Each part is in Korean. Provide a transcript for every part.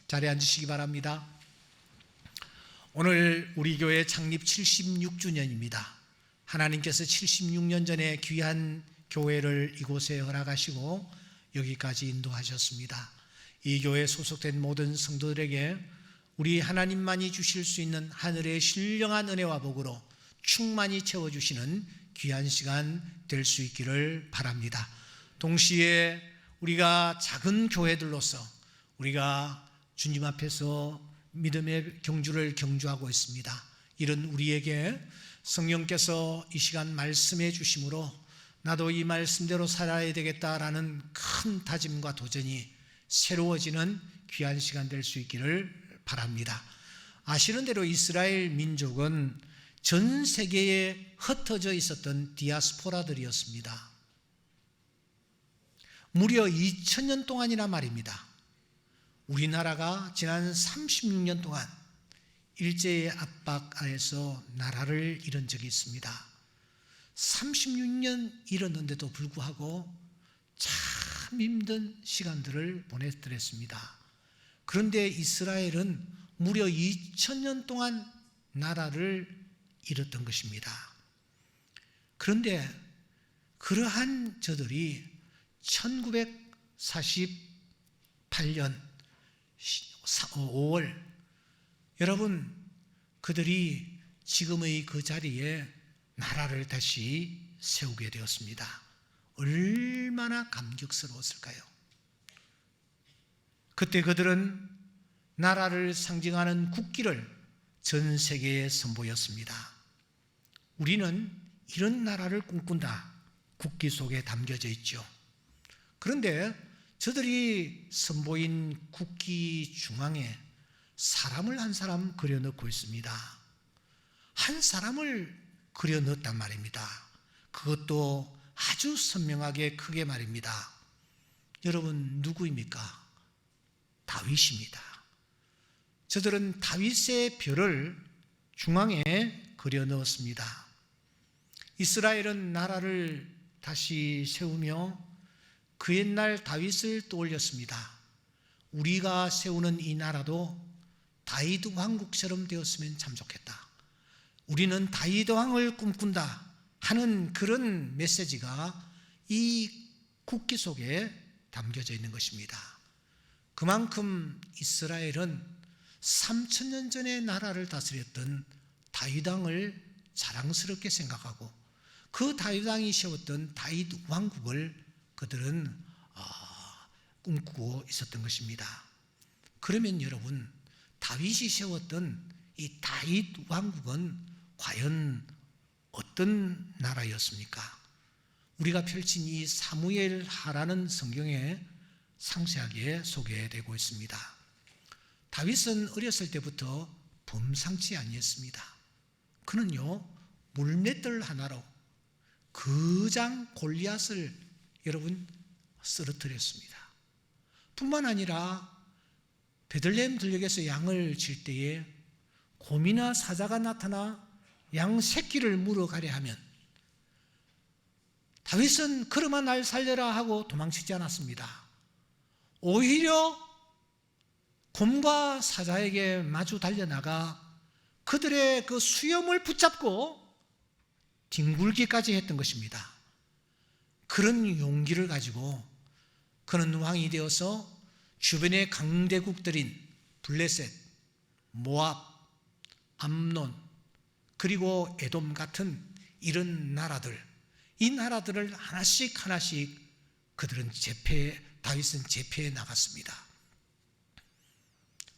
자리에 앉으시기 바랍니다. 오늘 우리 교회 창립 76주년입니다. 하나님께서 76년 전에 귀한 교회를 이곳에 허락하시고 여기까지 인도하셨습니다. 이 교회에 소속된 모든 성도들에게 우리 하나님만이 주실 수 있는 하늘의 신령한 은혜와 복으로 충만히 채워주시는 귀한 시간 될 수 있기를 바랍니다. 동시에 우리가 작은 교회들로서 우리가 주님 앞에서 믿음의 경주를 경주하고 있습니다. 이런 우리에게 성령께서 이 시간 말씀해 주심으로 나도 이 말씀대로 살아야 되겠다라는 큰 다짐과 도전이 새로워지는 귀한 시간 될 수 있기를 바랍니다. 아시는 대로 이스라엘 민족은 전 세계에 흩어져 있었던 디아스포라들이었습니다. 무려 2000년 동안이나 말입니다. 우리나라가 지난 36년 동안 일제의 압박 아래서 나라를 잃은 적이 있습니다. 36년 잃었는데도 불구하고 참 힘든 시간들을 보냈더랬습니다. 그런데 이스라엘은 무려 2000년 동안 나라를 잃었던 것입니다. 그런데 그러한 저들이 1948년 5월 여러분 그들이 지금의 그 자리에 나라를 다시 세우게 되었습니다. 얼마나 감격스러웠을까요? 그때 그들은 나라를 상징하는 국기를 전 세계에 선보였습니다. 우리는 이런 나라를 꿈꾼다. 국기 속에 담겨져 있죠. 그런데 저들이 선보인 국기 중앙에 사람을 한 사람 그려넣고 있습니다. 한 사람을 그려넣었단 말입니다. 그것도 아주 선명하게 크게 말입니다. 여러분 누구입니까? 다윗입니다. 저들은 다윗의 별을 중앙에 그려넣었습니다. 이스라엘은 나라를 다시 세우며 그 옛날 다윗을 떠올렸습니다. 우리가 세우는 이 나라도 다윗 왕국처럼 되었으면 참 좋겠다. 우리는 다윗 왕을 꿈꾼다 하는 그런 메시지가 이 국기 속에 담겨져 있는 것입니다. 그만큼 이스라엘은 3000년 전에 나라를 다스렸던 다윗 왕을 자랑스럽게 생각하고 그 다윗 왕이 세웠던 다윗 왕국을 그들은 꿈꾸고 있었던 것입니다. 그러면 여러분 다윗이 세웠던 이 다윗 왕국은 과연 어떤 나라였습니까? 우리가 펼친 이 사무엘하라는 성경에 상세하게 소개되고 있습니다. 다윗은 어렸을 때부터 범상치 아니었습니다. 그는요 물맷돌 하나로 거장 골리앗을 여러분 쓰러뜨렸습니다. 뿐만 아니라 베들레헴 들녘에서 양을 칠 때에 곰이나 사자가 나타나 양 새끼를 물어가려 하면 다윗은 그러마 날 살려라 하고 도망치지 않았습니다. 오히려 곰과 사자에게 마주 달려나가 그들의 그 수염을 붙잡고 뒹굴기까지 했던 것입니다. 그런 용기를 가지고 그는 왕이 되어서 주변의 강대국들인 블레셋, 모압, 암논 그리고 에돔 같은 이런 나라들, 이 나라들을 하나씩 그들은 다윗은 제패해 나갔습니다.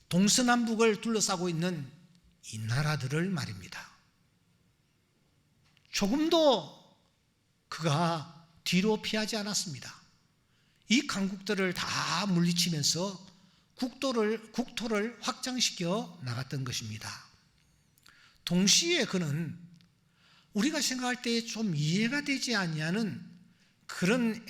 동서남북을 둘러싸고 있는 이 나라들을 말입니다. 조금도 그가 뒤로 피하지 않았습니다. 이 강국들을 다 물리치면서 국토를 확장시켜 나갔던 것입니다. 동시에 그는 우리가 생각할 때 좀 이해가 되지 아니하는 그런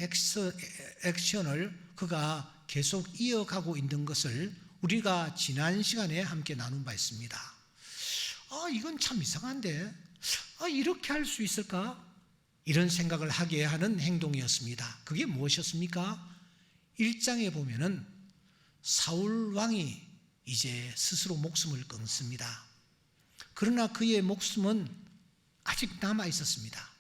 액션을 그가 계속 이어가고 있는 것을 우리가 지난 시간에 함께 나눈 바 있습니다. 이건 참 이상한데 이렇게 할 수 있을까? 이런 생각을 하게 하는 행동이었습니다. 그게 무엇이었습니까? 1장에 보면은 사울 왕이 이제 스스로 목숨을 끊습니다. 그러나 그의 목숨은 아직 남아 있었습니다.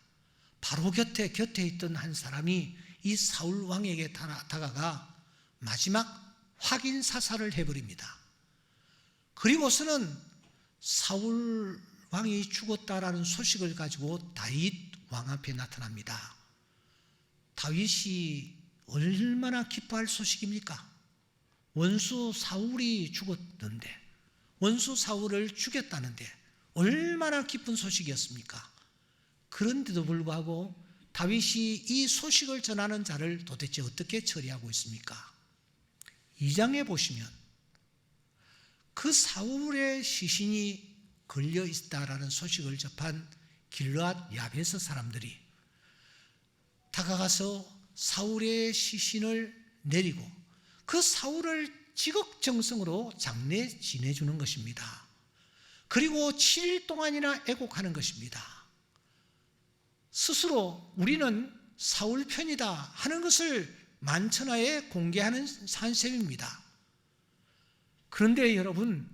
바로 곁에 있던 한 사람이 이 사울 왕에게 다가가 마지막 확인 사살을 해버립니다. 그리고서는 사울 왕이 죽었다라는 소식을 가지고 다윗 왕 앞에 나타납니다. 다윗이 얼마나 기뻐할 소식입니까? 원수 사울이 죽었는데, 원수 사울을 죽였다는데 얼마나 기쁜 소식이었습니까? 그런데도 불구하고 다윗이 이 소식을 전하는 자를 도대체 어떻게 처리하고 있습니까? 2장에 보시면 그 사울의 시신이 걸려 있다라는 소식을 접한 길르앗 야베스 사람들이 다가가서 사울의 시신을 내리고 그 사울을 지극정성으로 장례 지내주는 것입니다. 그리고 7일 동안이나 애곡하는 것입니다. 스스로 우리는 사울 편이다 하는 것을 만천하에 공개하는 셈입니다. 그런데 여러분,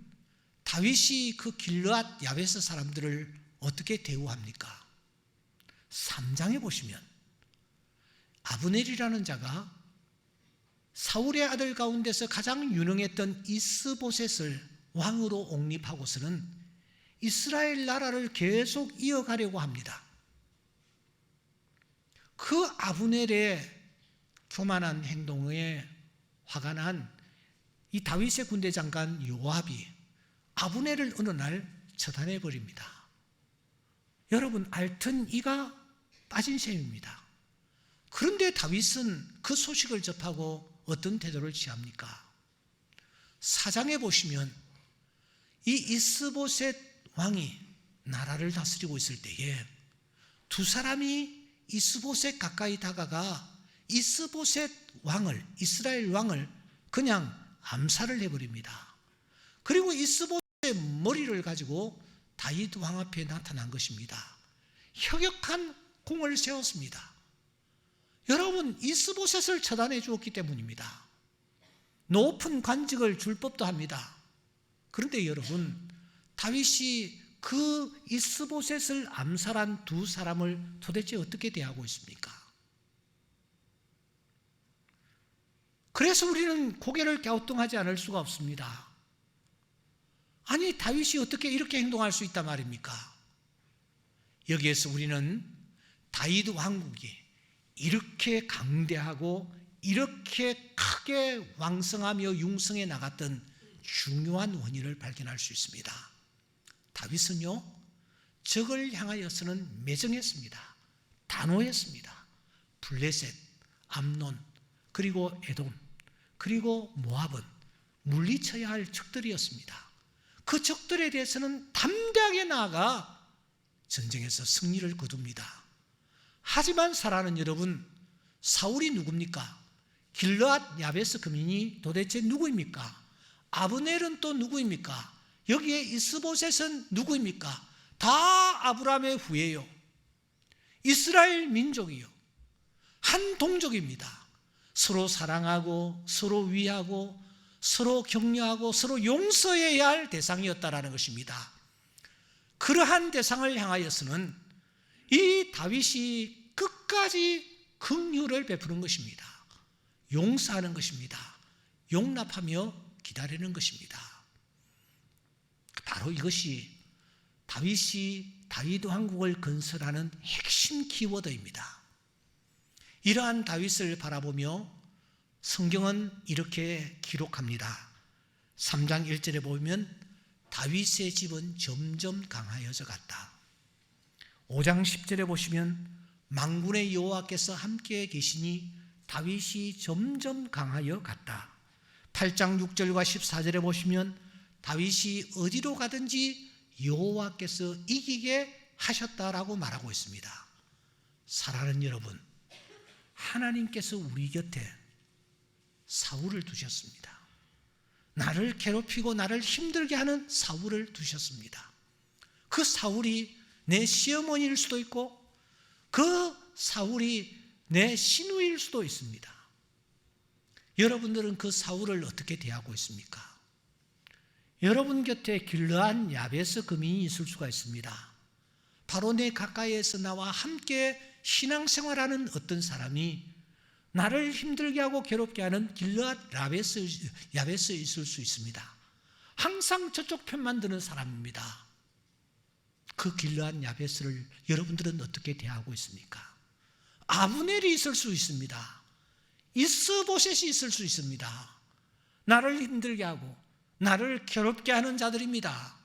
다윗이 그 길르앗 야베스 사람들을 어떻게 대우합니까? 3장에 보시면 아브넬이라는 자가 사울의 아들 가운데서 가장 유능했던 이스보셋을 왕으로 옹립하고서는 이스라엘 나라를 계속 이어가려고 합니다. 그 아브넬의 교만한 행동에 화가 난 이 다윗의 군대 장관 요압이 아브넬을 어느 날 처단해 버립니다. 여러분, 앓던 이가 빠진 셈입니다. 그런데 다윗은 그 소식을 접하고 어떤 태도를 취합니까? 4장에 보시면 이 이스보셋 왕이 나라를 다스리고 있을 때에 두 사람이 이스보셋 가까이 다가가 이스보셋 왕을, 이스라엘 왕을 그냥 암살을 해버립니다. 그리고 이스보셋의 머리를 가지고 다윗 왕 앞에 나타난 것입니다. 혁혁한 공을 세웠습니다. 여러분, 이스보셋을 처단해 주었기 때문입니다. 높은 관직을 줄 법도 합니다. 그런데 여러분, 다윗이 그 이스보셋을 암살한 두 사람을 도대체 어떻게 대하고 있습니까? 그래서 우리는 고개를 갸우뚱하지 않을 수가 없습니다. 아니, 다윗이 어떻게 이렇게 행동할 수 있단 말입니까? 여기에서 우리는 다윗 왕국이 이렇게 강대하고 이렇게 크게 왕성하며 융성해 나갔던 중요한 원인을 발견할 수 있습니다. 다윗은요, 적을 향하여서는 매정했습니다. 단호했습니다. 블레셋, 암논, 그리고 에돔, 그리고 모압은 물리쳐야 할 적들이었습니다. 그 적들에 대해서는 담대하게 나아가 전쟁에서 승리를 거둡니다. 하지만 사랑하는 여러분, 사울이 누굽니까? 길르앗 야베스 거민이 도대체 누구입니까? 아브넬은 또 누구입니까? 여기에 이스보셋은 누구입니까? 다 아브라함의 후예요. 이스라엘 민족이요. 한 동족입니다. 서로 사랑하고 서로 위하고 서로 격려하고 서로 용서해야 할 대상이었다라는 것입니다. 그러한 대상을 향하여서는 이 다윗이 끝까지 긍휼을 베푸는 것입니다. 용서하는 것입니다. 용납하며 기다리는 것입니다. 바로 이것이 다윗이 다윗 왕국을 건설하는 핵심 키워드입니다. 이러한 다윗을 바라보며 성경은 이렇게 기록합니다. 3장 1절에 보면 다윗의 집은 점점 강하여져 갔다. 5장 10절에 보시면 만군의 여호와께서 함께 계시니 다윗이 점점 강하여 갔다. 8장 6절과 14절에 보시면 다윗이 어디로 가든지 여호와께서 이기게 하셨다라고 말하고 있습니다. 사랑하는 여러분, 하나님께서 우리 곁에 사울을 두셨습니다. 나를 괴롭히고 나를 힘들게 하는 사울을 두셨습니다. 그 사울이 내 시어머니일 수도 있고 그 사울이 내 시누이일 수도 있습니다. 여러분들은 그 사울을 어떻게 대하고 있습니까? 여러분 곁에 길르한 야베스 금인이 있을 수가 있습니다. 바로 내 가까이에서 나와 함께 신앙생활하는 어떤 사람이 나를 힘들게 하고 괴롭게 하는 길르앗 야베스에 있을 수 있습니다. 항상 저쪽 편만 드는 사람입니다. 그 길르앗 야베스를 여러분들은 어떻게 대하고 있습니까? 아브넬이 있을 수 있습니다. 이스보셋이 있을 수 있습니다. 나를 힘들게 하고 나를 괴롭게 하는 자들입니다.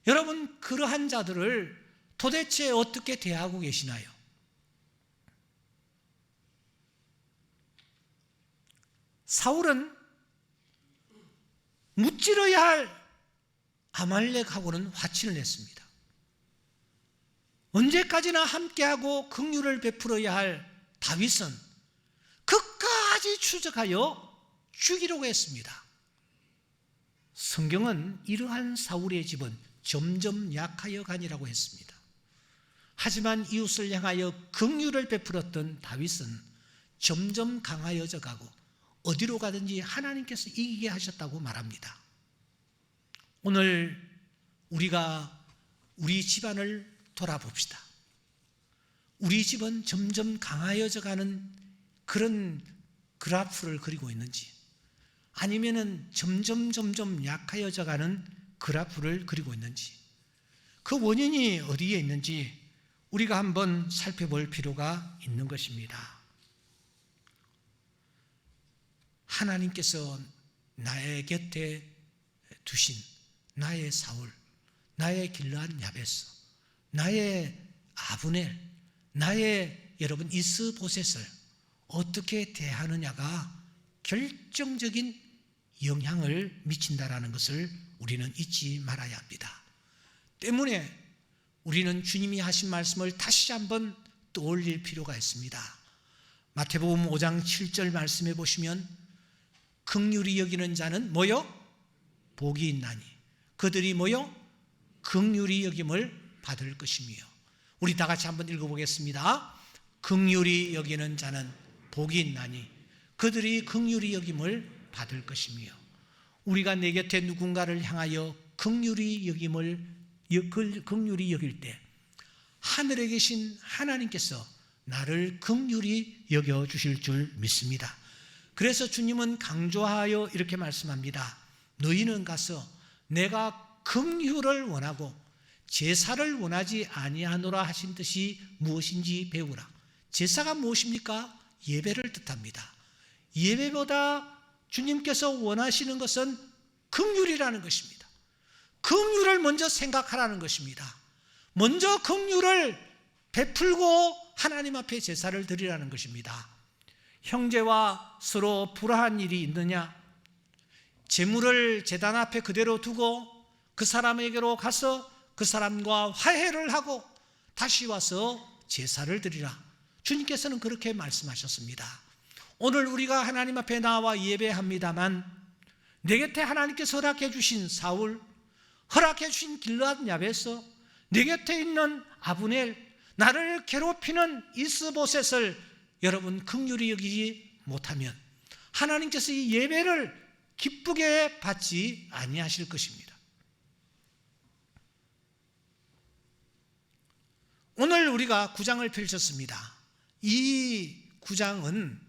여러분, 그러한 자들을 도대체 어떻게 대하고 계시나요? 사울은 무찌러야 할 아말렉하고는 화친을 냈습니다. 언제까지나 함께하고 긍휼을 베풀어야 할 다윗은 끝까지 추적하여 죽이려고 했습니다. 성경은 이러한 사울의 집은 점점 약하여 가니라고 했습니다. 하지만 이웃을 향하여 긍휼을 베풀었던 다윗은 점점 강하여져 가고 어디로 가든지 하나님께서 이기게 하셨다고 말합니다. 오늘 우리가 우리 집안을 돌아봅시다. 우리 집은 점점 강하여져 가는 그런 그래프를 그리고 있는지, 아니면은 점점 약하여져 가는 그래프를 그리고 있는지, 그 원인이 어디에 있는지 우리가 한번 살펴볼 필요가 있는 것입니다. 하나님께서 나의 곁에 두신 나의 사울, 나의 길르앗 야베스, 나의 아브넬, 나의 여러분 이스보셋을 어떻게 대하느냐가 결정적인 영향을 미친다라는 것을 우리는 잊지 말아야 합니다. 때문에 우리는 주님이 하신 말씀을 다시 한번 떠올릴 필요가 있습니다. 마태복음 5장 7절 말씀해 보시면 긍휼히 여기는 자는 뭐요? 복이 있나니 그들이 뭐요? 긍휼히 여김을 받을 것이며. 우리 다 같이 한번 읽어보겠습니다. 긍휼히 여기는 자는 복이 있나니 그들이 긍휼히 여김을 받을 것이며. 우리가 내 곁에 누군가를 향하여 긍휼히 여길 때 하늘에 계신 하나님께서 나를 긍휼히 여겨주실 줄 믿습니다. 그래서 주님은 강조하여 이렇게 말씀합니다. 너희는 가서 내가 긍휼을 원하고 제사를 원하지 아니하노라 하신 뜻이 무엇인지 배우라. 제사가 무엇입니까? 예배를 뜻합니다. 예배보다 주님께서 원하시는 것은 긍휼이라는 것입니다. 긍휼을 먼저 생각하라는 것입니다. 먼저 긍휼을 베풀고 하나님 앞에 제사를 드리라는 것입니다. 형제와 서로 불화한 일이 있느냐? 제물을 제단 앞에 그대로 두고 그 사람에게로 가서 그 사람과 화해를 하고 다시 와서 제사를 드리라. 주님께서는 그렇게 말씀하셨습니다. 오늘 우리가 하나님 앞에 나와 예배합니다만 내 곁에 하나님께서 허락해 주신 사울, 허락해 주신 길르앗 야베스, 내 곁에 있는 아브넬, 나를 괴롭히는 이스보셋을 여러분 긍휼히 여기지 못하면 하나님께서 이 예배를 기쁘게 받지 아니하실 것입니다. 오늘 우리가 9장을 펼쳤습니다. 이 9장은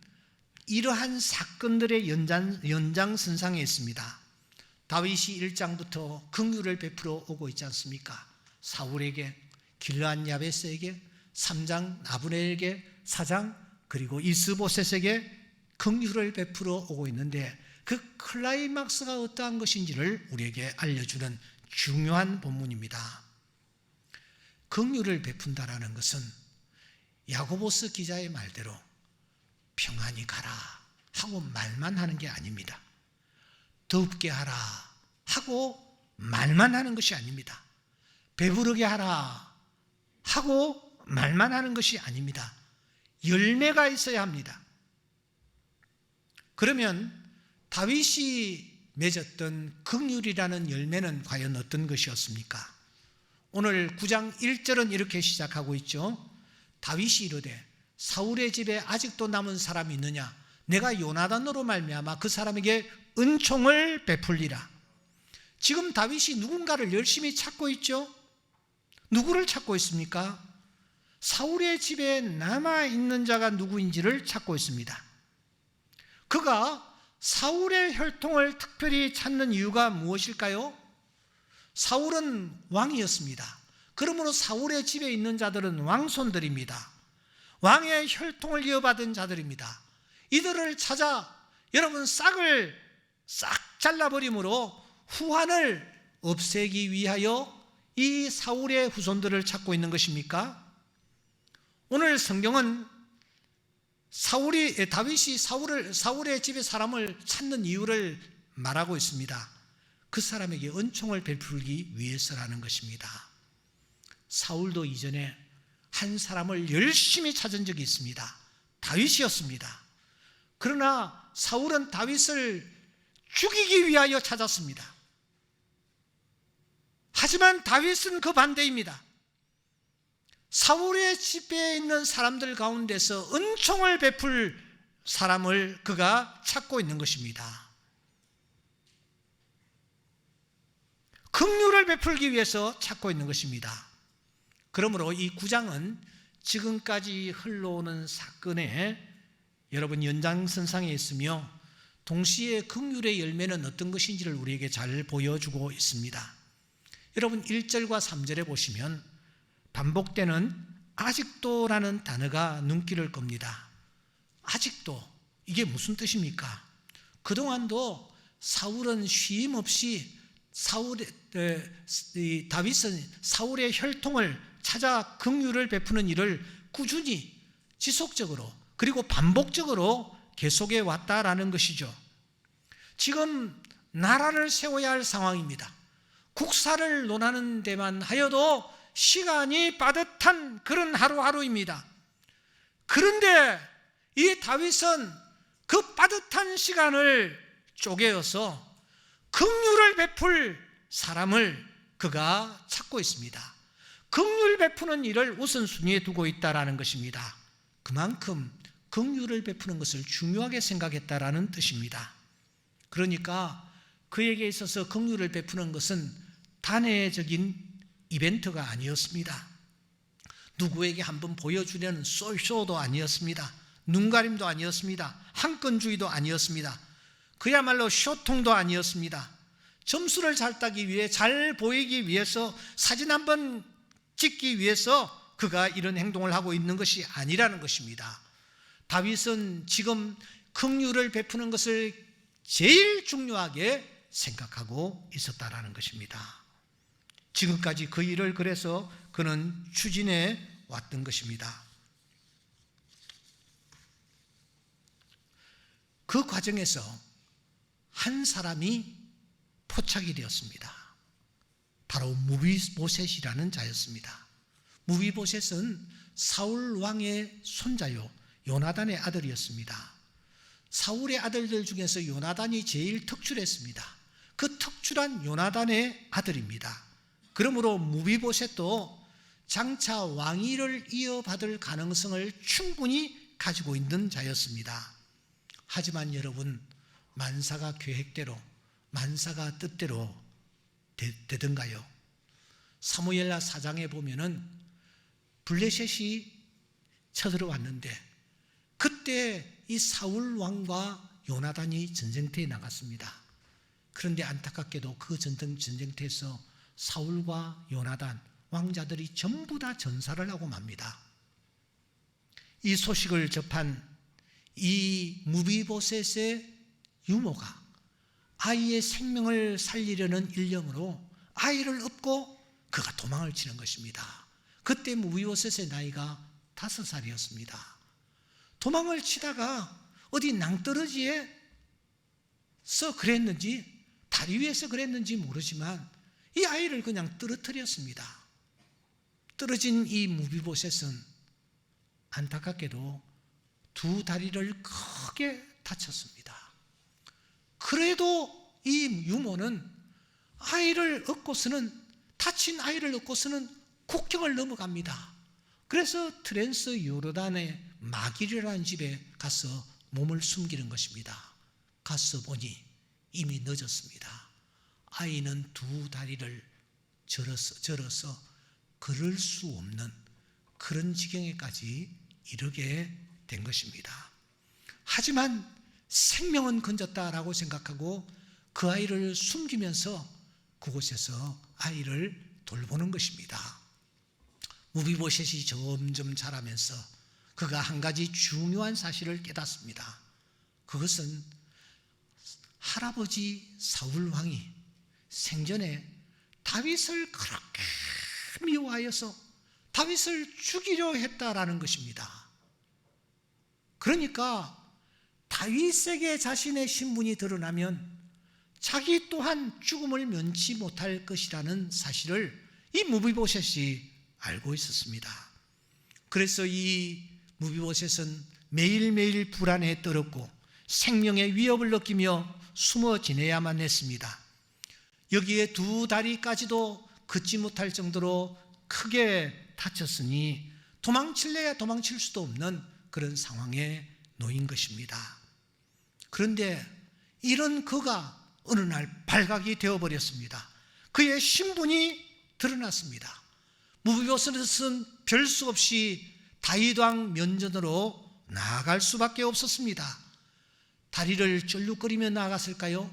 이러한 사건들의 연장선상에 있습니다. 다윗이 1장부터 긍휼을 베풀어 오고 있지 않습니까? 사울에게, 길르앗 야베스에게, 3장 아브넬에게, 4장 그리고 이스보셋에게 긍휼을 베풀어 오고 있는데 그 클라이막스가 어떠한 것인지를 우리에게 알려주는 중요한 본문입니다. 긍휼을 베푼다라는 것은 야고보스 기자의 말대로 평안히 가라 하고 말만 하는 게 아닙니다. 덥게 하라 하고 말만 하는 것이 아닙니다. 배부르게 하라 하고 말만 하는 것이 아닙니다. 열매가 있어야 합니다. 그러면 다윗이 맺었던 긍휼이라는 열매는 과연 어떤 것이었습니까? 오늘 9장 1절은 이렇게 시작하고 있죠. 다윗이 이르되 사울의 집에 아직도 남은 사람이 있느냐? 내가 요나단으로 말미암아 그 사람에게 은총을 베풀리라. 지금 다윗이 누군가를 열심히 찾고 있죠. 누구를 찾고 있습니까? 사울의 집에 남아있는 자가 누구인지를 찾고 있습니다. 그가 사울의 혈통을 특별히 찾는 이유가 무엇일까요? 사울은 왕이었습니다. 그러므로 사울의 집에 있는 자들은 왕손들입니다. 왕의 혈통을 이어받은 자들입니다. 이들을 찾아 여러분 싹을 싹 잘라버림으로 후환을 없애기 위하여 이 사울의 후손들을 찾고 있는 것입니까? 오늘 성경은 다윗이 사울의 집에 사람을 찾는 이유를 말하고 있습니다. 그 사람에게 은총을 베풀기 위해서라는 것입니다. 사울도 이전에 한 사람을 열심히 찾은 적이 있습니다. 다윗이었습니다. 그러나 사울은 다윗을 죽이기 위하여 찾았습니다. 하지만 다윗은 그 반대입니다. 사울의 집에 있는 사람들 가운데서 은총을 베풀 사람을 그가 찾고 있는 것입니다. 긍휼을 베풀기 위해서 찾고 있는 것입니다. 그러므로 이 9장은 지금까지 흘러오는 사건의 여러분 연장선상에 있으며 동시에 긍휼의 열매는 어떤 것인지를 우리에게 잘 보여주고 있습니다. 여러분 1절과 3절에 보시면 반복되는 아직도라는 단어가 눈길을 겁니다. 아직도, 이게 무슨 뜻입니까? 그동안도 사울은 쉼 없이 다윗은 사울의 혈통을 찾아 긍휼을 베푸는 일을 꾸준히 지속적으로 그리고 반복적으로 계속해 왔다라는 것이죠. 지금 나라를 세워야 할 상황입니다. 국사를 논하는 데만 하여도 시간이 빠듯한 그런 하루하루입니다. 그런데 이 다윗은 그 빠듯한 시간을 쪼개어서 긍휼을 베풀 사람을 그가 찾고 있습니다. 긍휼 베푸는 일을 우선순위에 두고 있다라는 것입니다. 그만큼 긍휼을 베푸는 것을 중요하게 생각했다라는 뜻입니다. 그러니까 그에게 있어서 긍휼을 베푸는 것은 단회적인 이벤트가 아니었습니다. 누구에게 한번 보여주려는 쇼도 아니었습니다. 눈가림도 아니었습니다. 한건주의도 아니었습니다. 그야말로 쇼통도 아니었습니다. 점수를 잘 따기 위해, 잘 보이기 위해서, 사진 한번 찍기 위해서 그가 이런 행동을 하고 있는 것이 아니라는 것입니다. 다윗은 지금 긍휼을 베푸는 것을 제일 중요하게 생각하고 있었다라는 것입니다. 지금까지 그 일을 그래서 그는 추진해 왔던 것입니다. 그 과정에서 한 사람이 포착이 되었습니다. 바로 무비보셋이라는 자였습니다. 무비보셋은 사울 왕의 손자요 요나단의 아들이었습니다. 사울의 아들들 중에서 요나단이 제일 특출했습니다. 그 특출한 요나단의 아들입니다. 그러므로 무비보셋도 장차 왕위를 이어받을 가능성을 충분히 가지고 있는 자였습니다. 하지만 여러분, 만사가 계획대로, 만사가 뜻대로 되던가요? 사무엘하 4장에 보면은 블레셋이 쳐들어왔는데 그때 이 사울 왕과 요나단이 전쟁터에 나갔습니다. 그런데 안타깝게도 그 전쟁터에서 사울과 요나단 왕자들이 전부 다 전사를 하고 맙니다. 이 소식을 접한 이 무비보셋의 유모가 아이의 생명을 살리려는 일념으로 아이를 업고 그가 도망을 치는 것입니다. 그때 무비보셋의 나이가 5살이었습니다. 도망을 치다가 어디 낭떠러지에서 그랬는지 다리 위에서 그랬는지 모르지만 이 아이를 그냥 떨어뜨렸습니다. 떨어진 이 무비보셋은 안타깝게도 두 다리를 크게 다쳤습니다. 그래도 이 유모는 아이를 얻고서는, 다친 아이를 얻고서는 국경을 넘어갑니다. 그래서 트랜스 요르단의 마길이라는 집에 가서 몸을 숨기는 것입니다. 가서 보니 이미 늦었습니다. 아이는 두 다리를 절어서 걸을 수 없는 그런 지경에까지 이르게 된 것입니다. 하지만 생명은 건졌다라고 생각하고 그 아이를 숨기면서 그곳에서 아이를 돌보는 것입니다. 무비보셋이 점점 자라면서 그가 한 가지 중요한 사실을 깨닫습니다. 그것은 할아버지 사울 왕이 생전에 다윗을 그렇게 미워하여서 다윗을 죽이려 했다라는 것입니다. 그러니까 다윗에게 자신의 신분이 드러나면 자기 또한 죽음을 면치 못할 것이라는 사실을 이 무비보셋이 알고 있었습니다. 그래서 이 무비보셋은 매일매일 불안에 떨었고 생명의 위협을 느끼며 숨어 지내야만 했습니다. 여기에 두 다리까지도 걷지 못할 정도로 크게 다쳤으니 도망칠래야 도망칠 수도 없는 그런 상황에 놓인 것입니다. 그런데 이런 그가 어느 날 발각이 되어버렸습니다. 그의 신분이 드러났습니다. 무비보셋은 별 수 없이 다윗 왕 면전으로 나아갈 수밖에 없었습니다. 다리를 쩔룩거리며 나아갔을까요?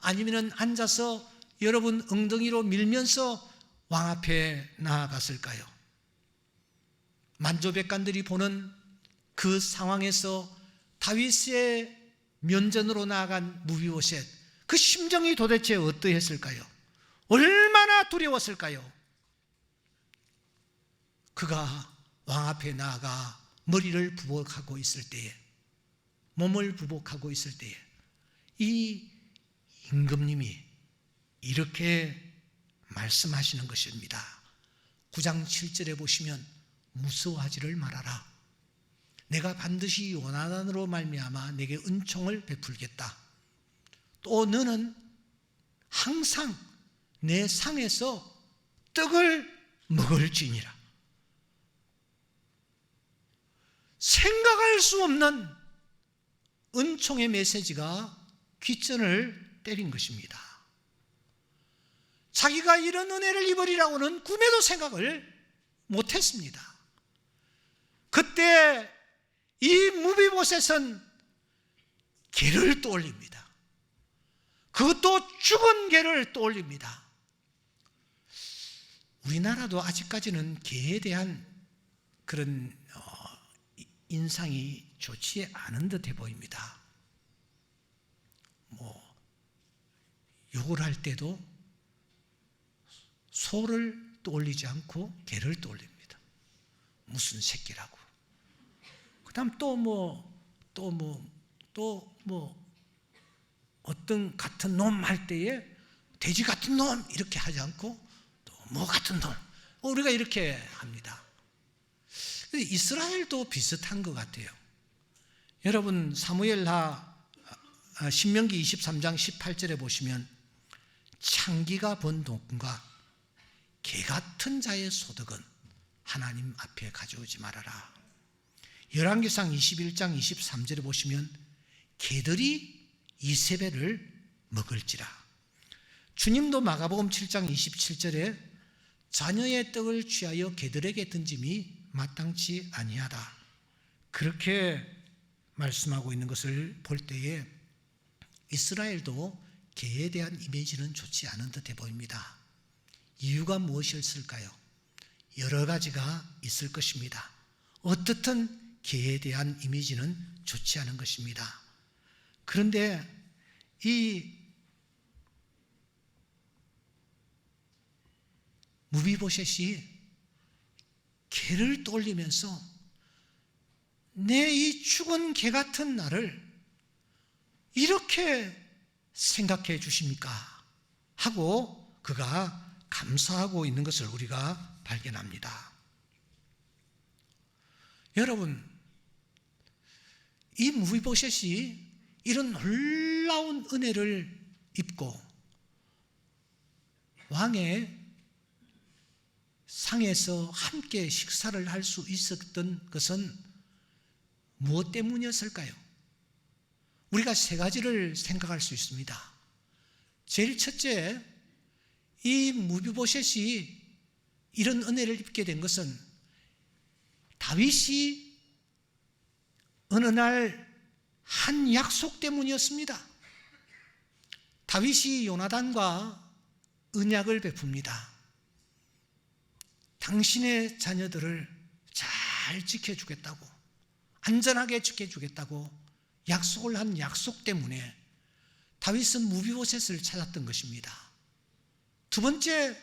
아니면 앉아서 여러분 엉덩이로 밀면서 왕 앞에 나아갔을까요? 만조백관들이 보는 그 상황에서 다윗의 면전으로 나아간 무비보셋, 그 심정이 도대체 어떠했을까요? 얼마나 두려웠을까요? 그가 왕 앞에 나아가 머리를 부복하고 있을 때에, 몸을 부복하고 있을 때에 이 임금님이 이렇게 말씀하시는 것입니다. 9장 7절에 보시면 무서워하지를 말아라. 내가 반드시 요나단으로 말미암아 내게 은총을 베풀겠다. 또 너는 항상 내 상에서 떡을 먹을지니라. 생각할 수 없는 은총의 메시지가 귓전을 때린 것입니다. 자기가 이런 은혜를 입으리라고는 꿈에도 생각을 못했습니다. 그때 이 무비보셋은 개를 떠올립니다. 그것도 죽은 개를 떠올립니다. 우리나라도 아직까지는 개에 대한 그런 인상이 좋지 않은 듯해 보입니다. 욕을 할 때도 소를 떠올리지 않고 개를 떠올립니다. 무슨 새끼라고. 그 다음 어떤 같은 놈 할 때에 돼지 같은 놈 이렇게 하지 않고 또 뭐 같은 놈, 우리가 이렇게 합니다. 이스라엘도 비슷한 것 같아요. 여러분 사무엘하 신명기 23장 18절에 보시면 창기가 번 돈과 개 같은 자의 소득은 하나님 앞에 가져오지 말아라. 열왕기상 21장 23절에 보시면 개들이 이세벨을 먹을지라. 주님도 마가복음 7장 27절에 자녀의 떡을 취하여 개들에게 던짐이 마땅치 아니하다, 그렇게 말씀하고 있는 것을 볼 때에 이스라엘도 개에 대한 이미지는 좋지 않은 듯해 보입니다. 이유가 무엇이었을까요? 여러 가지가 있을 것입니다. 어떻든 개에 대한 이미지는 좋지 않은 것입니다. 그런데 이 무비보셋이 개를 떠올리면서 내 이 죽은 개 같은 나를 이렇게 생각해 주십니까? 하고 그가 감사하고 있는 것을 우리가 발견합니다. 여러분, 이 무비보셋이 이런 놀라운 은혜를 입고 왕의 상에서 함께 식사를 할 수 있었던 것은 무엇 때문이었을까요? 우리가 세 가지를 생각할 수 있습니다. 제일 첫째, 이 무비보셋이 이런 은혜를 입게 된 것은 다윗이 어느 날 한 약속 때문이었습니다. 다윗이 요나단과 언약을 베풉니다. 당신의 자녀들을 잘 지켜주겠다고, 안전하게 지켜주겠다고 약속을 한 약속 때문에 다윗은 무비보셋을 찾았던 것입니다. 두 번째,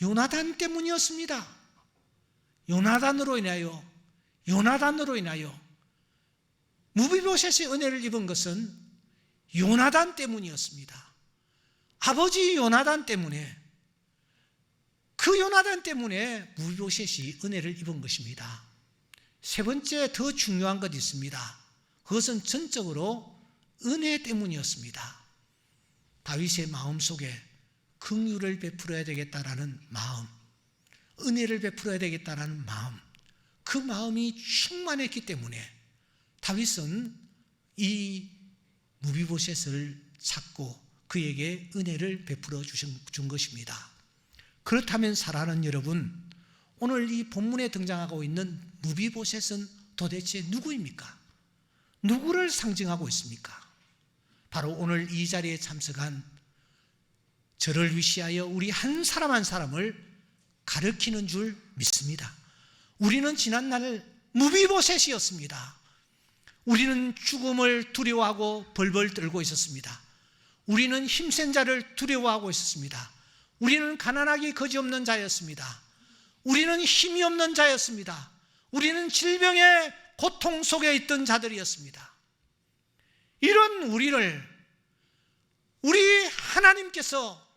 요나단 때문이었습니다. 요나단으로 인하여 무비보셋의 은혜를 입은 것은 요나단 때문이었습니다. 아버지 요나단 때문에, 그 요나단 때문에 무비보셋이 은혜를 입은 것입니다. 세 번째, 더 중요한 것이 있습니다. 그것은 전적으로 은혜 때문이었습니다. 다윗의 마음속에 긍휼을 베풀어야 되겠다라는 마음, 은혜를 베풀어야 되겠다라는 마음, 그 마음이 충만했기 때문에 다윗은 이 무비보셋을 찾고 그에게 은혜를 베풀어 준 것입니다. 그렇다면 사랑하는 여러분, 오늘 이 본문에 등장하고 있는 무비보셋은 도대체 누구입니까? 누구를 상징하고 있습니까? 바로 오늘 이 자리에 참석한 저를 위시하여 우리 한 사람 한 사람을 가르치는 줄 믿습니다. 우리는 지난날 무비보셋이었습니다. 우리는 죽음을 두려워하고 벌벌 떨고 있었습니다. 우리는 힘센 자를 두려워하고 있었습니다. 우리는 가난하기 거지없는 자였습니다. 우리는 힘이 없는 자였습니다. 우리는 질병의 고통 속에 있던 자들이었습니다. 이런 우리를 우리 하나님께서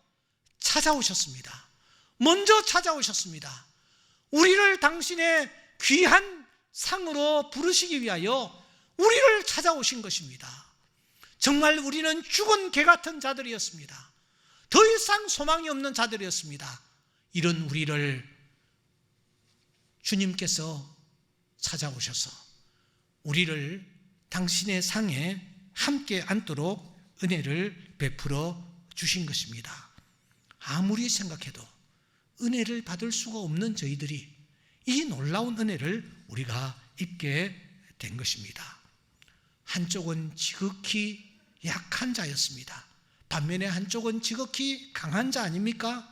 찾아오셨습니다. 먼저 찾아오셨습니다. 우리를 당신의 귀한 상으로 부르시기 위하여 우리를 찾아오신 것입니다. 정말 우리는 죽은 개 같은 자들이었습니다. 더 이상 소망이 없는 자들이었습니다. 이런 우리를 주님께서 찾아오셔서 우리를 당신의 상에 함께 앉도록 은혜를 베풀어 주신 것입니다. 아무리 생각해도 은혜를 받을 수가 없는 저희들이 이 놀라운 은혜를 우리가 입게 된 것입니다. 한쪽은 지극히 약한 자였습니다. 반면에 한쪽은 지극히 강한 자 아닙니까?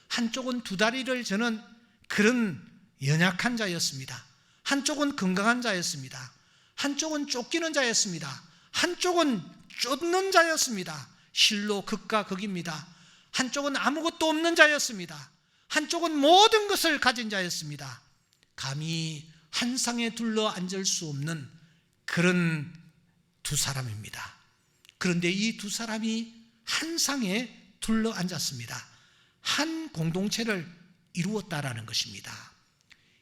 한쪽은 두 다리를 저는 그런 연약한 자였습니다. 한쪽은 건강한 자였습니다. 한쪽은 쫓기는 자였습니다. 한쪽은 쫓는 자였습니다. 실로 극과 극입니다. 한쪽은 아무것도 없는 자였습니다. 한쪽은 모든 것을 가진 자였습니다. 감히 한 상에 둘러 앉을 수 없는 그런 두 사람입니다. 그런데 이 두 사람이 한 상에 둘러 앉았습니다. 한 공동체를 이루었다라는 것입니다.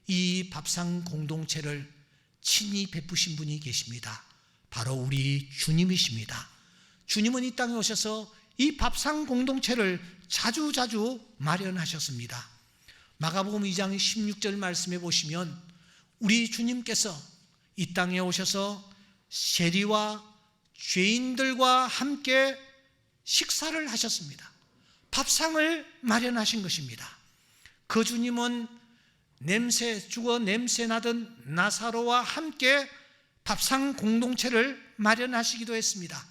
이 밥상 공동체를 친히 베푸신 분이 계십니다. 바로 우리 주님이십니다. 주님은 이 땅에 오셔서 이 밥상 공동체를 자주자주 마련하셨습니다. 마가복음 2장 16절 말씀에 보시면 우리 주님께서 이 땅에 오셔서 세리와 죄인들과 함께 식사를 하셨습니다. 밥상을 마련하신 것입니다. 그 주님은 죽어 냄새 나던 나사로와 함께 밥상 공동체를 마련하시기도 했습니다.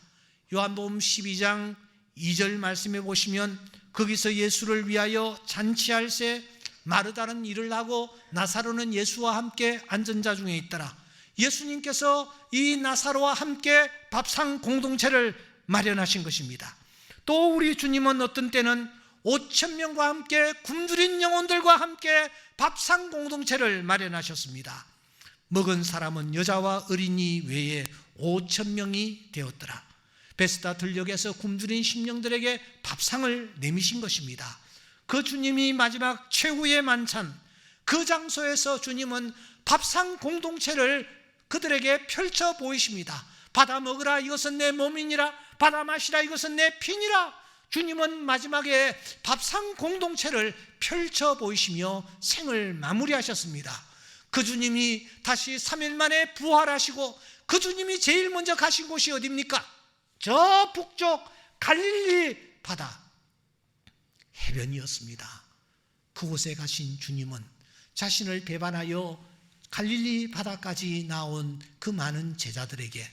요한복음 12장 2절 말씀에 보시면 거기서 예수를 위하여 잔치할 새 마르다는 일을 하고 나사로는 예수와 함께 앉은 자 중에 있더라. 예수님께서 이 나사로와 함께 밥상 공동체를 마련하신 것입니다. 또 우리 주님은 어떤 때는 5,000명과 함께 굶주린 영혼들과 함께 밥상 공동체를 마련하셨습니다. 먹은 사람은 여자와 어린이 외에 5,000명이 되었더라. 베스다 들녘에서 굶주린 심령들에게 밥상을 내미신 것입니다. 그 주님이 마지막 최후의 만찬, 그 장소에서 주님은 밥상 공동체를 그들에게 펼쳐 보이십니다. 받아 먹으라, 이것은 내 몸이니라. 받아 마시라, 이것은 내 피니라. 주님은 마지막에 밥상 공동체를 펼쳐 보이시며 생을 마무리하셨습니다. 그 주님이 다시 3일 만에 부활하시고 그 주님이 제일 먼저 가신 곳이 어디입니까? 저 북쪽 갈릴리 바다 해변이었습니다. 그곳에 가신 주님은 자신을 배반하여 갈릴리 바다까지 나온 그 많은 제자들에게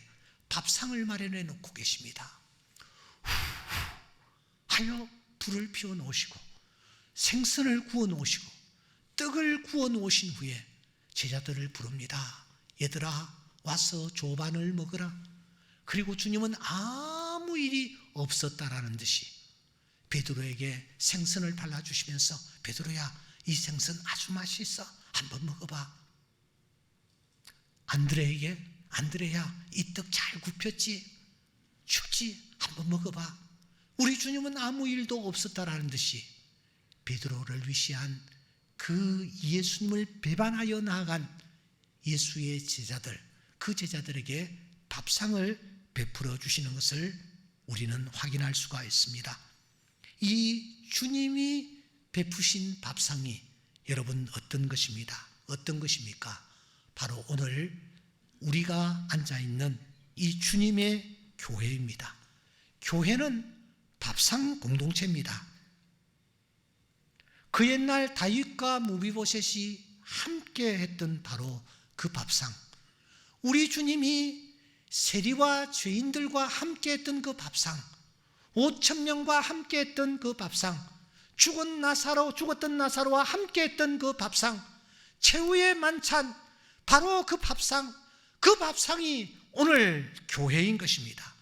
밥상을 마련해 놓고 계십니다. 하여 불을 피워 놓으시고 생선을 구워 놓으시고 떡을 구워 놓으신 후에 제자들을 부릅니다. 얘들아, 와서 조반을 먹으라. 그리고 주님은 아무 일이 없었다라는 듯이 베드로에게 생선을 발라주시면서 베드로야, 이 생선 아주 맛있어. 한번 먹어봐. 안드레에게 안드레야, 이 떡 잘 굽혔지? 춥지? 한번 먹어봐. 우리 주님은 아무 일도 없었다라는 듯이 베드로를 위시한 그 예수님을 배반하여 나아간 예수의 제자들, 그 제자들에게 밥상을 베풀어 주시는 것을 우리는 확인할 수가 있습니다. 이 주님이 베푸신 밥상이 여러분 어떤 것입니다? 어떤 것입니까? 바로 오늘 우리가 앉아있는 이 주님의 교회입니다. 교회는 밥상 공동체입니다. 그 옛날 다윗과 무비보셋이 함께 했던 바로 그 밥상, 우리 주님이 세리와 죄인들과 함께 했던 그 밥상, 5,000명과 함께 했던 그 밥상, 죽었던 나사로와 함께 했던 그 밥상, 최후의 만찬, 바로 그 밥상, 그 밥상이 오늘 교회인 것입니다.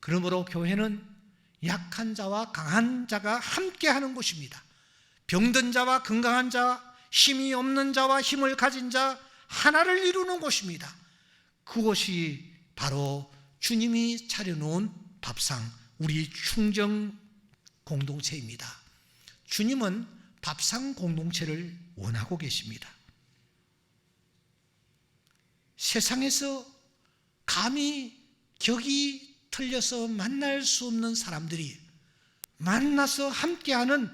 그러므로 교회는 약한 자와 강한 자가 함께 하는 곳입니다. 병든 자와 건강한 자, 힘이 없는 자와 힘을 가진 자 하나를 이루는 곳입니다. 그곳이 바로 주님이 차려놓은 밥상, 우리 충정 공동체입니다. 주님은 밥상 공동체를 원하고 계십니다. 세상에서 감히 격이 틀려서 만날 수 없는 사람들이 만나서 함께하는,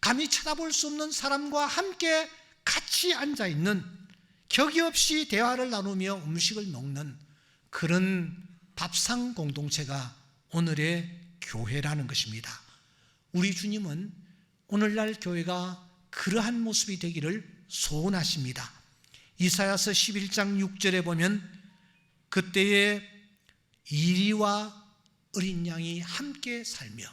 감히 쳐다볼 수 없는 사람과 함께 같이 앉아있는, 격이 없이 대화를 나누며 음식을 먹는 그런 밥상 공동체가 오늘의 교회라는 것입니다. 우리 주님은 오늘날 교회가 그러한 모습이 되기를 소원하십니다. 이사야서 11장 6절에 보면 그때에 이리와 어린 양이 함께 살며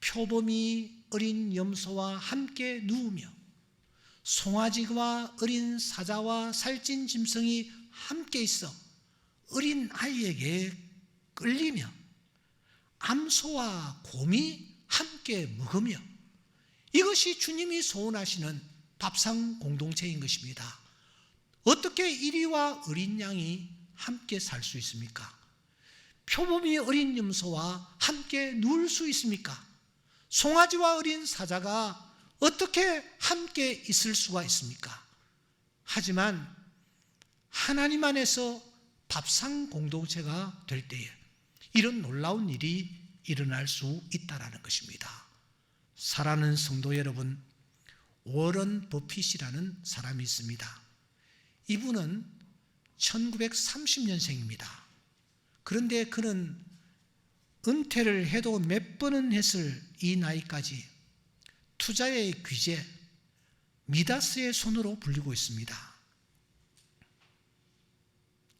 표범이 어린 염소와 함께 누우며 송아지와 어린 사자와 살찐 짐승이 함께 있어 어린 아이에게 끌리며 암소와 곰이 함께 먹으며, 이것이 주님이 소원하시는 밥상 공동체인 것입니다. 어떻게 이리와 어린 양이 함께 살 수 있습니까? 표범이 어린 염소와 함께 누울 수 있습니까? 송아지와 어린 사자가 어떻게 함께 있을 수가 있습니까? 하지만 하나님 안에서 밥상 공동체가 될 때에 이런 놀라운 일이 일어날 수 있다는 것입니다. 사랑하는 성도 여러분, 워런 버핏이라는 사람이 있습니다. 이분은 1930년생입니다. 그런데 그는 은퇴를 해도 몇 번은 했을 이 나이까지 투자의 귀재 미다스의 손으로 불리고 있습니다.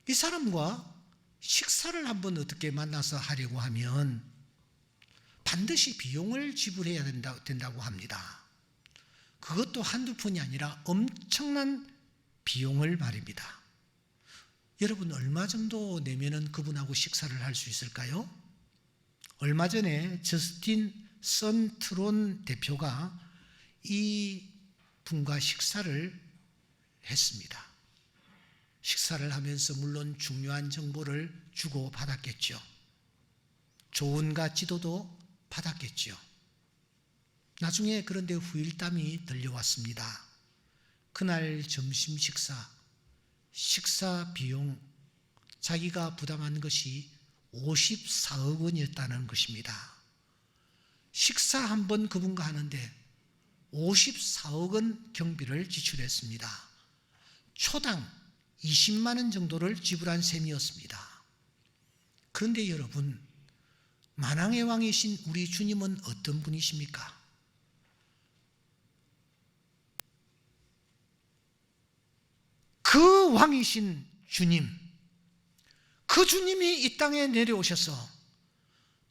이 사람과 식사를 한번 어떻게 만나서 하려고 하면 반드시 비용을 지불해야 된다고 합니다. 그것도 한두 푼이 아니라 엄청난 비용을 말입니다. 여러분, 얼마 정도 내면은 그분하고 식사를 할 수 있을까요? 얼마 전에 저스틴 선트론 대표가 이 분과 식사를 했습니다. 식사를 하면서 물론 중요한 정보를 주고 받았겠죠. 조언과 지도도 받았겠죠. 나중에 그런데 후일담이 들려왔습니다. 그날 점심 식사 비용 자기가 부담한 것이 54억 원이었다는 것입니다. 식사 한 번 그분과 하는데 54억 원 경비를 지출했습니다. 초당 20만 원 정도를 지불한 셈이었습니다. 그런데 여러분, 만왕의 왕이신 우리 주님은 어떤 분이십니까? 그 왕이신 주님, 그 주님이 이 땅에 내려오셔서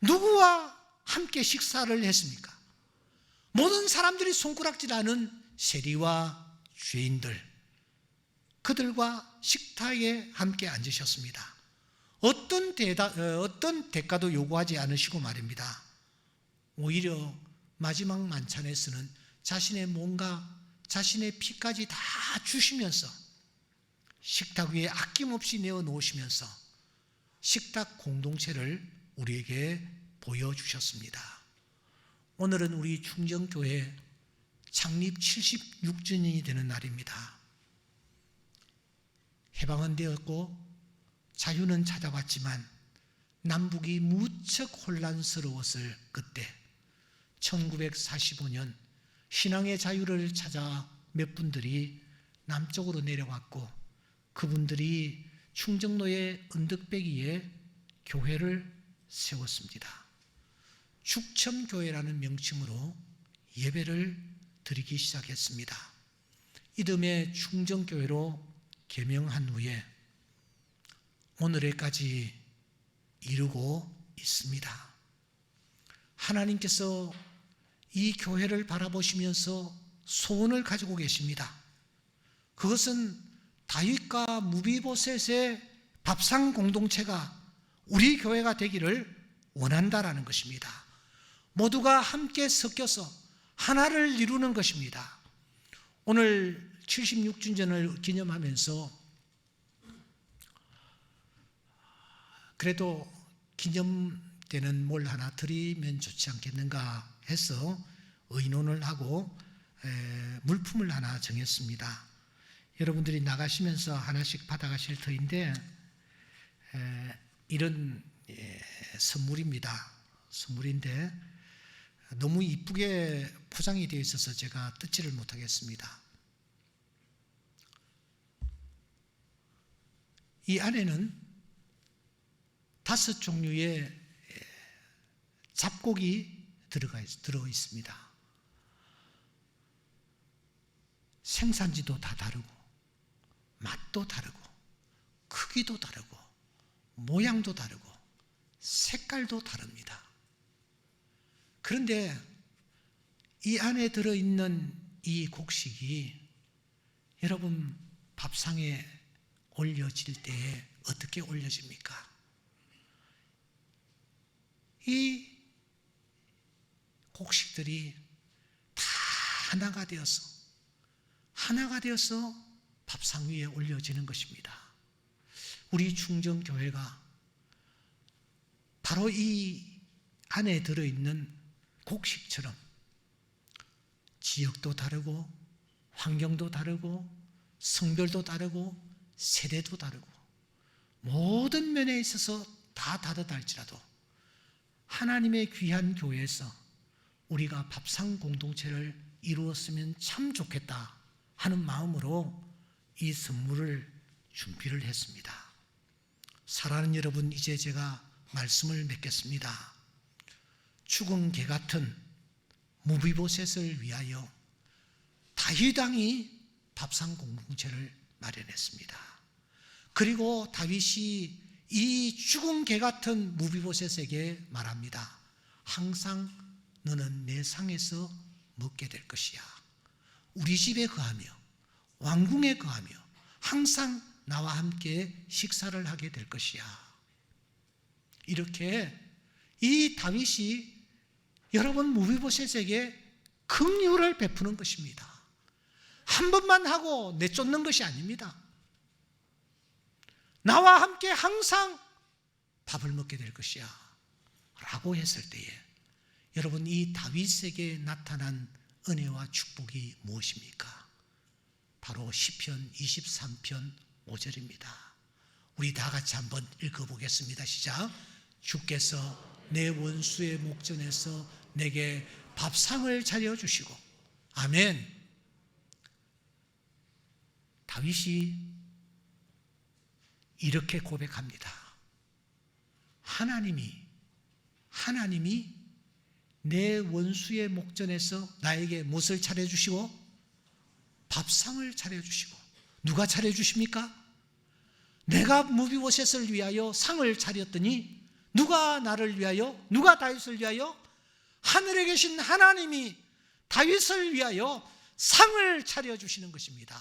누구와 함께 식사를 했습니까? 모든 사람들이 손가락질하는 세리와 죄인들, 그들과 식탁에 함께 앉으셨습니다. 어떤 대가도 요구하지 않으시고 말입니다. 오히려 마지막 만찬에서는 자신의 몸과 자신의 피까지 다 주시면서 식탁 위에 아낌없이 내어놓으시면서 식탁 공동체를 우리에게 보여주셨습니다. 오늘은 우리 충정교회 창립 76주년이 되는 날입니다. 해방은 되었고 자유는 찾아왔지만 남북이 무척 혼란스러웠을 그때 1945년 신앙의 자유를 찾아 몇 분들이 남쪽으로 내려왔고 그분들이 충정로의 언덕배기에 교회를 세웠습니다. 죽첨교회라는 명칭으로 예배를 드리기 시작했습니다. 이듬해 충정교회로 개명한 후에 오늘에까지 이루고 있습니다. 하나님께서 이 교회를 바라보시면서 소원을 가지고 계십니다. 그것은 다윗과 무비보셋의 밥상 공동체가 우리 교회가 되기를 원한다라는 것입니다. 모두가 함께 섞여서 하나를 이루는 것입니다. 오늘 76주년을 기념하면서 그래도 기념되는 뭘 하나 드리면 좋지 않겠는가 해서 의논을 하고 물품을 하나 정했습니다. 여러분들이 나가시면서 하나씩 받아가실 터인데 이런 선물인데 너무 이쁘게 포장이 되어 있어서 제가 뜯지를 못하겠습니다. 이 안에는 5종류의 잡곡이 들어 있습니다. 생산지도 다 다르고 맛도 다르고 크기도 다르고 모양도 다르고 색깔도 다릅니다. 그런데 이 안에 들어있는 이 곡식이 여러분 밥상에 올려질 때에 어떻게 올려집니까? 이 곡식들이 다 하나가 되어서 밥상 위에 올려지는 것입니다. 우리 충정교회가 바로 이 안에 들어있는 곡식처럼 지역도 다르고 환경도 다르고 성별도 다르고 세대도 다르고 모든 면에 있어서 다 다르다 할지라도 하나님의 귀한 교회에서 우리가 밥상 공동체를 이루었으면 참 좋겠다 하는 마음으로 이 선물을 준비를 했습니다. 사랑하는 여러분, 이제 제가 말씀을 맺겠습니다. 죽은 개 같은 무비보셋을 위하여 다윗 왕이 밥상 공동체를 마련했습니다. 그리고 다윗이 이 죽은 개 같은 무비보셋에게 말합니다. 항상 너는 내 상에서 먹게 될 것이야. 우리 집에 거하며 왕궁에 거하며 항상 나와 함께 식사를 하게 될 것이야. 이렇게 이 다윗이 여러분 무비보셋에게 긍휼을 베푸는 것입니다. 한 번만 하고 내쫓는 것이 아닙니다. 나와 함께 항상 밥을 먹게 될 것이야 라고 했을 때에 여러분 이 다윗에게 나타난 은혜와 축복이 무엇입니까? 바로 시편 23편 5절입니다. 우리 다 같이 한번 읽어보겠습니다. 시작. 주께서 내 원수의 목전에서 내게 밥상을 차려주시고. 아멘. 다윗이 이렇게 고백합니다. 하나님이 하나님이 내 원수의 목전에서 나에게 무엇을 차려주시고? 밥상을 차려주시고. 누가 차려주십니까? 내가 무비보셋을 위하여 상을 차렸더니 누가 나를 위하여, 누가 다윗을 위하여? 하늘에 계신 하나님이 다윗을 위하여 상을 차려주시는 것입니다.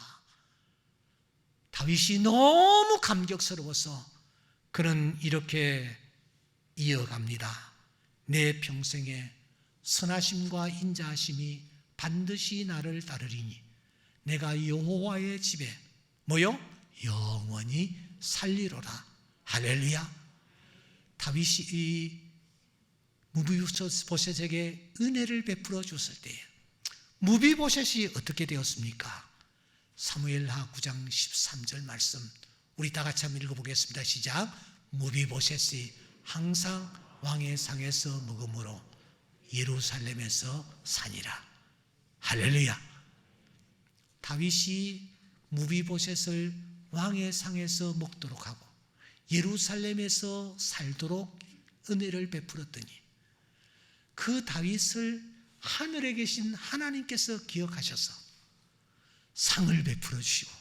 다윗이 너무 감격스러워서 그는 이렇게 이어갑니다. 내 평생에 선하심과 인자하심이 반드시 나를 따르리니 내가 여호와의 집에 뭐요? 영원히 살리로라. 할렐루야. 다윗이 이 무비보셋에게 은혜를 베풀어 줬을 때 무비보셋이 어떻게 되었습니까? 사무엘하 9장 13절 말씀 우리 다 같이 한번 읽어보겠습니다. 시작. 무비보셋이 항상 왕의 상에서 먹음으로 예루살렘에서 사니라. 할렐루야. 다윗이 무비보셋을 왕의 상에서 먹도록 하고 예루살렘에서 살도록 은혜를 베풀었더니 그 다윗을 하늘에 계신 하나님께서 기억하셔서 상을 베풀어 주시고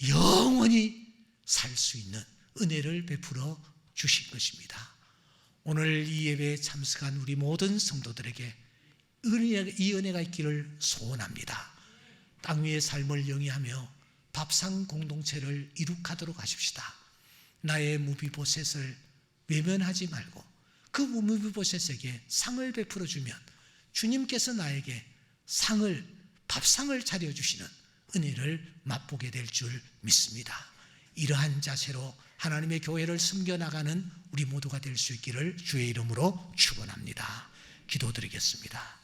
영원히 살 수 있는 은혜를 베풀어 주신 것입니다. 오늘 이 예배에 참석한 우리 모든 성도들에게 이 은혜가 있기를 소원합니다. 땅 위의 삶을 영위하며 밥상 공동체를 이룩하도록 하십시다. 나의 무비보셋을 외면하지 말고 그 무비보셋에게 상을 베풀어 주면 주님께서 나에게 밥상을 차려주시는 은혜를 맛보게 될 줄 믿습니다. 이러한 자세로 하나님의 교회를 섬겨나가는 우리 모두가 될 수 있기를 주의 이름으로 축원합니다. 기도드리겠습니다.